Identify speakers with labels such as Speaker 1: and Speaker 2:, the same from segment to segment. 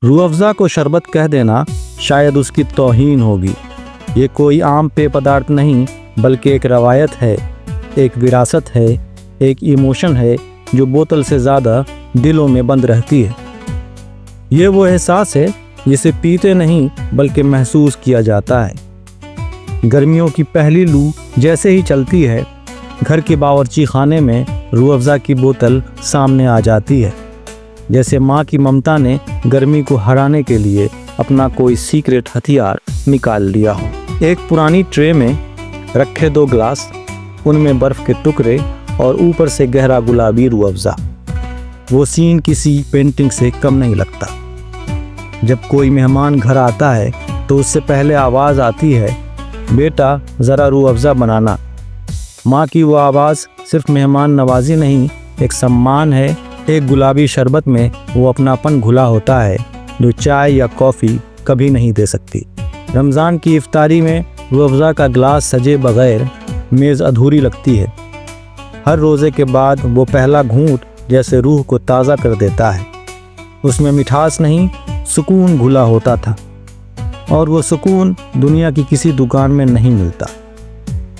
Speaker 1: रूह अफ़ज़ा को शरबत कह देना शायद उसकी तौहीन होगी। ये कोई आम पेय पदार्थ नहीं बल्कि एक रवायत है, एक विरासत है, एक इमोशन है जो बोतल से ज़्यादा दिलों में बंद रहती है। ये वो एहसास है जिसे पीते नहीं बल्कि महसूस किया जाता है। गर्मियों की पहली लू जैसे ही चलती है, घर के बावर्ची खाने में रूह अफ़ज़ा की बोतल सामने आ जाती है, जैसे माँ की ममता ने गर्मी को हराने के लिए अपना कोई सीक्रेट हथियार निकाल लिया हो। एक पुरानी ट्रे में रखे 2 ग्लास, उनमें बर्फ़ के टुकड़े और ऊपर से गहरा गुलाबी रूह अफ़ज़ा। वो सीन किसी पेंटिंग से कम नहीं लगता। जब कोई मेहमान घर आता है तो उससे पहले आवाज़ आती है, बेटा ज़रा रूह अफ़ज़ा बनाना। माँ की वो आवाज़ सिर्फ मेहमान नवाजी नहीं, एक सम्मान है। एक गुलाबी शरबत में वो अपनापन घुला होता है जो चाय या कॉफ़ी कभी नहीं दे सकती। रमज़ान की इफ्तारी में रूह अफ़ज़ा का ग्लास सजे बग़ैर मेज़ अधूरी लगती है। हर रोज़े के बाद वो पहला घूंट जैसे रूह को ताज़ा कर देता है। उसमें मिठास नहीं, सुकून घुला होता था, और वो सुकून दुनिया की किसी दुकान में नहीं मिलता।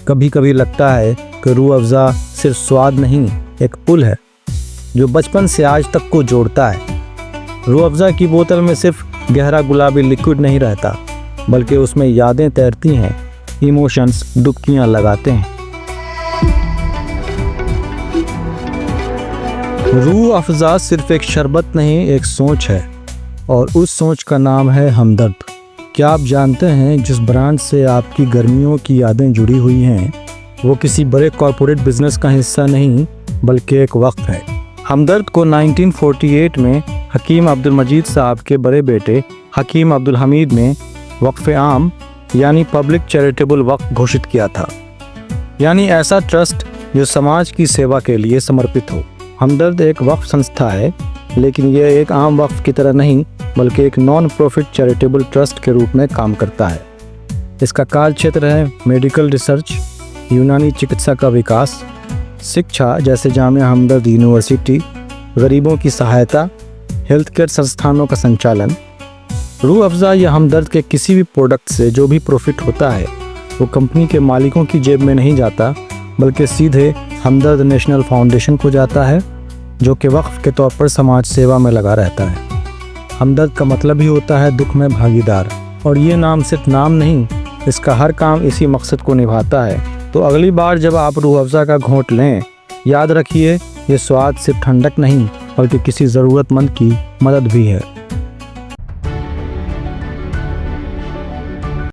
Speaker 1: कभी कभी लगता है कि रूह अफ़ज़ा सिर्फ स्वाद नहीं, एक पुल है जो बचपन से आज तक को जोड़ता है। रूह अफ़ज़ा की बोतल में सिर्फ गहरा गुलाबी लिक्विड नहीं रहता, बल्कि उसमें यादें तैरती हैं, इमोशंस डुबकियां लगाते हैं। रूह अफ़ज़ा सिर्फ एक शरबत नहीं, एक सोच है, और उस सोच का नाम है हमदर्द। क्या आप जानते हैं जिस ब्रांड से आपकी गर्मियों की यादें जुड़ी हुई हैं वो किसी बड़े कॉरपोरेट बिजनेस का हिस्सा नहीं बल्कि एक वक़्फ़ है। हमदर्द को 1948 में हकीम अब्दुल मजीद साहब के बड़े बेटे हकीम अब्दुल हमीद ने वक्फ़े आम यानी पब्लिक चैरिटेबल वक्फ घोषित किया था, यानी ऐसा ट्रस्ट जो समाज की सेवा के लिए समर्पित हो। हमदर्द एक वक्फ संस्था है, लेकिन यह एक आम वक्फ की तरह नहीं बल्कि एक नॉन प्रॉफिट चैरिटेबल ट्रस्ट के रूप में काम करता है। इसका कार्य क्षेत्र है मेडिकल रिसर्च, यूनानी चिकित्सा का विकास, शिक्षा जैसे जामिया हमदर्द यूनिवर्सिटी, गरीबों की सहायता, हेल्थ केयर संस्थानों का संचालन। रूह अफ़ज़ा या हमदर्द के किसी भी प्रोडक्ट से जो भी प्रॉफिट होता है वो कंपनी के मालिकों की जेब में नहीं जाता, बल्कि सीधे हमदर्द नेशनल फाउंडेशन को जाता है, जो कि वक्फ के तौर पर समाज सेवा में लगा रहता है। हमदर्द का मतलब ही होता है दुख में भागीदार, और ये नाम सिर्फ नाम नहीं, इसका हर काम इसी मकसद को निभाता है। तो अगली बार जब आप रूह अफ़ज़ा का घोंट लें, याद रखिए ये स्वाद सिर्फ ठंडक नहीं बल्कि किसी ज़रूरतमंद की मदद भी है।